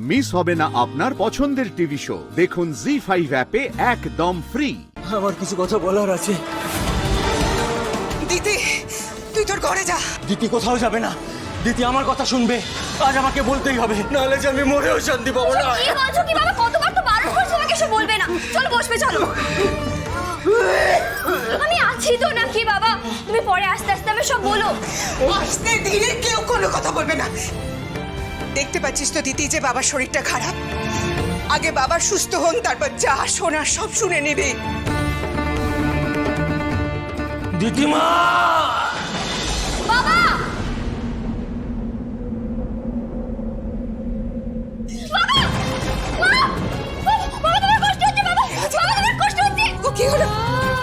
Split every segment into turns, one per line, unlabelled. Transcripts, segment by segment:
Miss হবে না আপনার পছন্দের টিভি শো। দেখুন জি5 অ্যাপে একদম ফ্রি।
আমার কিছু কথা বলার আছে।
দিদি তুই তোর ঘরে যা।
দিদি কোথাও যাবে না। দিদি আমার কথা শুনবে। আজ আমাকে বলতেই হবে, নাহলে যে আমি মরেও শান্তি পাবো না।
কি বলছো কি বাবা? কতবার তো বারণ করছো আমাকে এসব বলবে না। চল বসবে চলো। আমি আছি তো নাকি বাবা? তুমি পরে আস্তে আস্তে আমি সব বলো।
আস্তে ধীরে কেউ কোনো কথা বলবে না। দেখতে পাচ্ছিস তো দিদি যে বাবার শরীরটা খারাপ। আগে বাবা সুস্থ হন, তারপর যা শোনার সব শুনে নিবি।
দিদিমা!
বাবা! বাবা! মা! বাবা তোমার কষ্ট হচ্ছে বাবা! বাবা তোমার কষ্ট হচ্ছে!
ও কি হলো?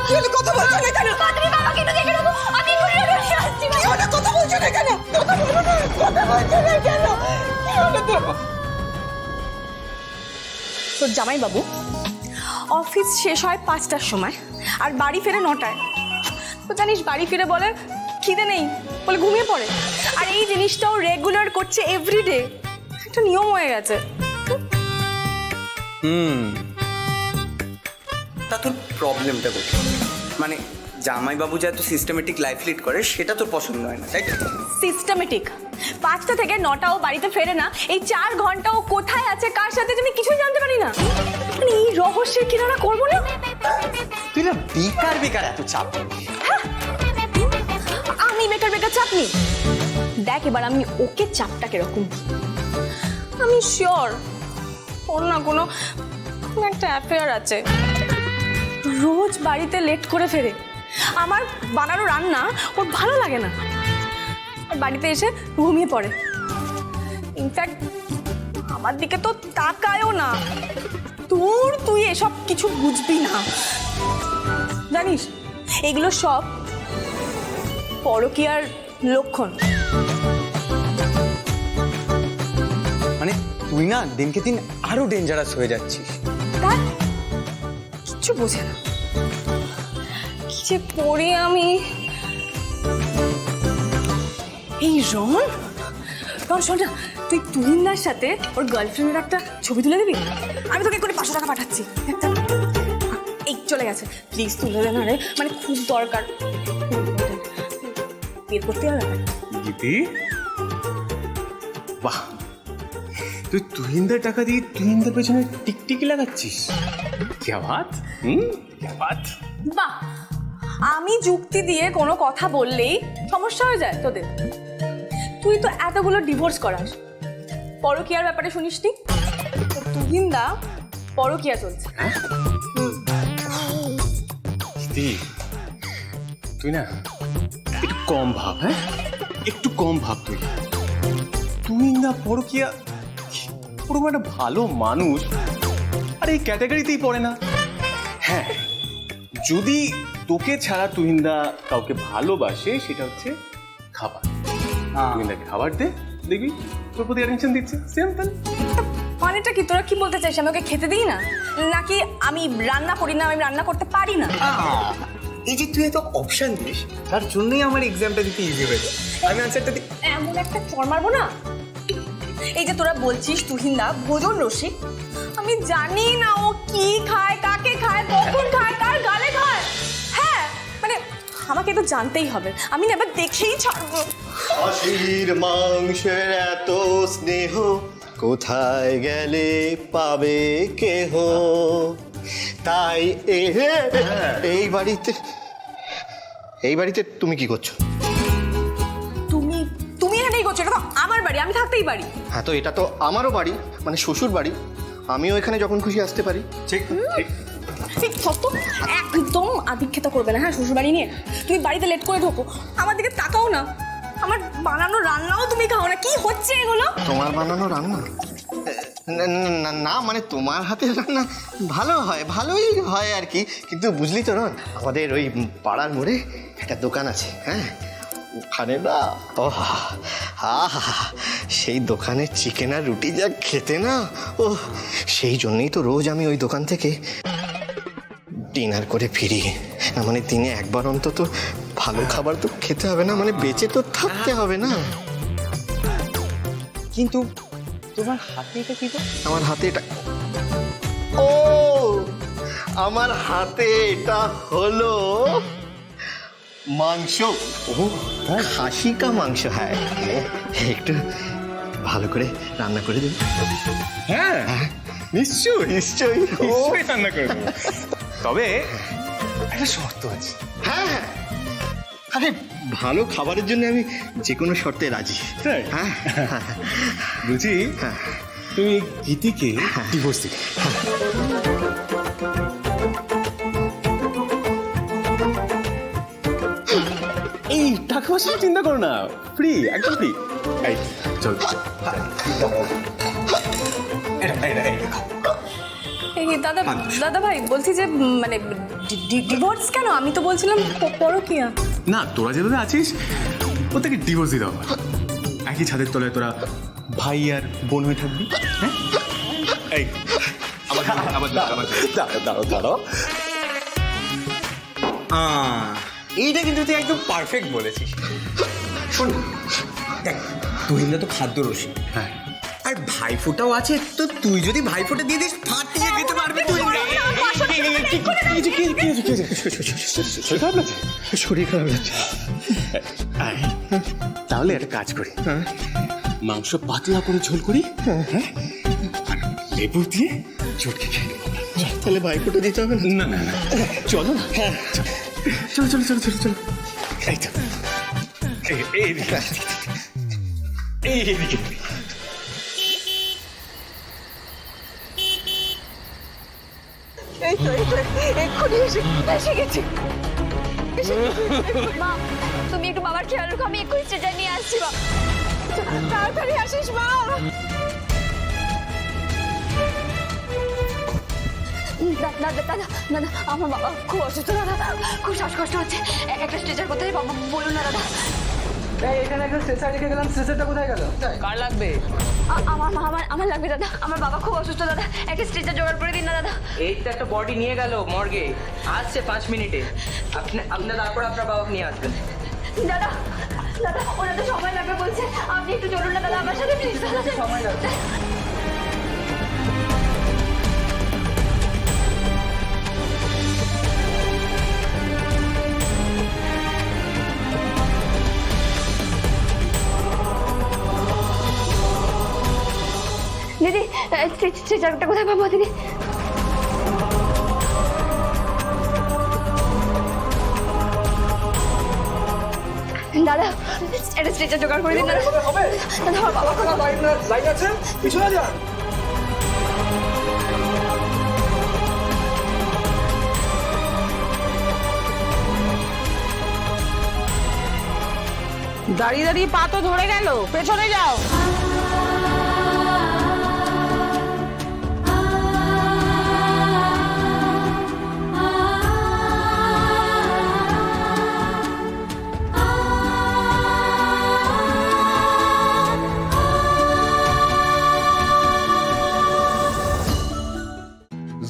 কি হলো? কথা বলছো না কেন?
মা তুমি বাবাকে একটু দেখে রাখো। আমি এক্ষুনি রোডে আসছি
কি হলো? কথা বলছো না কেন? কথা বলো না। কথা বলছো না কেন? কি হলো তোর?
তোর জামাইবাবু অফিস শেষ হয় 5টার সময় আর বাড়ি ফেরে 9টায়। তো জানিস বাড়ি ফিরে বলে খিদে নেই, বলে ঘুমিয়ে পড়ে। আর এই জিনিসটাও রেগুলার করছে এভরিডে। একটা নিয়ম হয়ে গেছে।
তা তোর প্রবলেমটা কোথায়? মানে জামাইবাবু যে এত সিস্টেমেটিক লাইফ লিড করে সেটা তোর পছন্দ হয় না, তাই তো?
সিস্টেমেটিক 5টা থেকে 9টা ও বাড়িতে ফেরে না। এই 4 ঘন্টা ও কোথায় আছে, কার সাথে, আমি কিছুই জানতে পারি না। মানে এই রহস্যের কিনারা করবো না।
তুই না বেকার বেকার এত চাপ।
আমি বেকার বেকার চাপ নিই? দেখ এবার আমি ওকে চাপটা কিরকম। আমি শিওর ওর না কোনো একটা অ্যাফেয়ার আছে। রোজ বাড়িতে লেট করে ফেরে। আমার বানানো রান্না ওর ভালো লাগে না। আর বাড়িতে এসে ঘুমিয়ে পড়ে। ইনফ্যাক্ট আমার দিকে তো তাকায়ও না। তুই এসব কিছু বুঝবি না। জানিস এগুলো সব পরকীয়ার লক্ষণ।
মানে তুই না দিনকে দিন আরো ডেঞ্জারাস হয়ে যাচ্ছিস।
তার কিচ্ছু বোঝে না। কি যে করি আমি। এই রন শোন না, তুই তুহিনদার সাথে ওর গার্লফ্রেন্ডের একটা ছবি তুলে দিবি? আমি তোকে করে 500 টাকা পাঠাচ্ছি। এই চলে গেছে, প্লিজ তুলে দে না রে, মানে খুব দরকার। বের করতে হবে।
দিদি বাহ, তুই তুহিনদার টাকা দিয়ে তুহিনদার পেছনে টিকটিকি লাগাচ্ছিস। क्या बात? क्या बात?
বাহ, আমি যুক্তি দিয়ে কোনো কথা বললেই সমস্যা হয়ে যায় তোদের। তুই তো এতগুলো ডিভোর্স করাস, পরকীয়ার ব্যাপারে শুনিসনি? তুহিনদা পরকীয়া চলছে।
দিদি তুই না একটু কম ভাব। হ্যাঁ একটু কম ভাব। তুহিনদা পরকীয়া, ওরকম একটা ভালো মানুষ আর এই ক্যাটাগরিতেই পড়ে না। হ্যাঁ যদি তোকে ছাড়া তুহিনদা কাউকে ভালোবাসে সেটা হচ্ছে খাবার। তুহিনদাকে খাবার দে, দেখবি তোর প্রতি অ্যাটেনশন দিচ্ছে। সিম্পল।
মানেটা কি? তোরা কি বলতে চাইছিস? আমি ওকে খেতে দিই না, নাকি আমি রান্না করি না, আমি রান্না করতে পারি না?
এই যে তুই এত অপশন দিস তার জন্যই আমার এক্সামটা দিতে ইজি হয়ে যায়। আমি আনসারটা দিই।
এমন একটা চড় মারবো না। এই যে তোরা বলছিস তুহিনদা ভোজন রসিক, আমি জানি না ও কি খায়, কাকে খায়, কখন খায়, কার গালে খায়। হ্যাঁ মানে আমাকে তো জানতেই হবে। আমি না এবার দেখেই ছাড়বো।
খাসির মাংসের এত স্নেহ কোথায় গেলে পাবে কেহ, তাই এই বাড়িতে তুমি কি করছো?
তুমি এখানেই করছো? এটা তো আমার বাড়ি, আমি থাকতেই পারি।
হ্যাঁ তো এটা তো আমারও বাড়ি, মানে শ্বশুর বাড়ি। আমিও এখানে যখন খুশি আসতে পারি।
ঠিক ঠিক।
ঠিক সত্য, একদম আদিক্ষেতা করবে না। হ্যাঁ শ্বশুর বাড়ি নিয়ে তুমি বাড়িতে লেট করে ঢোকো, আমার দিকে তাকাও না। আমার বানানো রান্নাও তুমি খাও না। কি হচ্ছে এগুলো?
তোমার বানানো রান্না? না মানে তোমার হাতের রান্না ভালো হয়, ভালোই হয় আর কি। কিন্তু বুঝলি তো রন, আমাদের ওই পাড়ার মোড়ে একটা দোকান আছে। হ্যাঁ ওখানে না সেই দোকানের চিকেন আর রুটি যা খেতে না, ও সেই জন্যই তো রোজ আমি ওই দোকান থেকে ডিনার করে ফিরি। না মানে দিনে একবার অন্তত ভালো খাবার তো খেতে হবে না, মানে বেঁচে তো থাকতে হবে না।
কিন্তু
তোমার হাতে এটা কি?
আমার হাতে এটা, ও আমার হাতে এটা হলো মাংস। ও খাসি কা মাংস, হ্যাঁ। একটু ভালো করে রান্না করে দেবে?
হ্যাঁ নিশ্চয়ই
নিশ্চয়ই।
নিশ্চয়ই রান্না করে দেবো। তবে একটা শর্ত আছে।
হ্যাঁ হ্যাঁ, আরে ভালো খাবারের জন্য আমি যে কোনো শর্তে রাজি।
তাই?
হ্যাঁ
বুঝি তুমি গীতিকে ডিভোর্স দিলে। এই টাকা পয়সা চিন্তা করো না, ফ্রি, একদম ফ্রি। এই চল
এই দাদা দাদা ভাই বলছি যে মানে ডিভোর্স কেন? আমি তো বলছিলাম পরকীয়া।
না, তোরা যেভাবে আছিস প্রত্যেকে ডিভোর্স দিয়ে দাও। একই ছাদের তলায় তোরা ভাই আর বোন হয়ে থাকবি। হ্যাঁ এই দাঁড়াও।
এইটা কিন্তু তুই একদম পারফেক্ট বলেছিস। শোন দেখ, তুহিনদা তো খাদ্য রসিক,
হ্যাঁ,
আর ভাইফোঁটাও আছে, তো তুই যদি ভাইফোঁটা দিয়ে দিস ফাটিয়ে খেতে পারবি তুই।
শরীর খারাপ লাগছে?
শরীর খারাপ লাগছে।
তাহলে একটা কাজ করি, মাংস পাতলা করে ঝোল করি, হ্যাঁ, আর লেবু দিয়ে চটকে খেয়ে নেবো।
তাহলে ভাইফোঁটা দিতে হবে না?
না না না, চলো না। হ্যাঁ চলো চলো চলো চলো চলো। এই তো এইদিকে এইদিকে।
এই তো এক্ষুনি এসে গেছি।
মা তুমি একটু বাবার খেয়াল রাখো, আমি এক্ষুনি স্ট্রেচার নিয়ে আসছি। মা
তাড়াতাড়ি আসিস মা।
দাদা দাদা দাদা, আমার বাবা খুব অসুস্থ দাদা, খুব শ্বাসকষ্ট হচ্ছে। একটা স্ট্রেচার কোথায় বাবা বলুন না দাদা।
এখানে একটা স্ট্রেচার রেখে গেলাম, স্ট্রেচারটা কোথায় গেল? কার লাগবে?
আমার লাগবে দাদা, আমার বাবা খুব অসুস্থ দাদা, একটা স্ট্রেচার জোগাড় করে দিন না দাদা।
এই তো একটা বডি নিয়ে গেল মর্গে, আসছে 5 মিনিটে। আপনি তারপর আপনার বাবাকে নিয়ে আসবেন।
দাদা দাদা, ওরা তো সময় লাগবে বলছে, আপনি একটু চলুন না দাদা আমার সাথে প্লিজ। দাদা সময় লাগবে। দিদি স্ট্রেচারটা কোথায় পাবো দিদি? দাদা একটা স্ট্রেচার জোগাড় করে দিন দাদা। দাদা আমার বাবা খুব
লাইন আছে, পিছনে যান।
দাঁড়িয়ে দাঁড়িয়ে পা তো ধরে গেল, পেছনে যাও।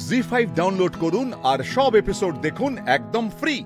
জি5 ডাউনলোড করুন আর সব এপিসোড দেখুন একদম ফ্রি।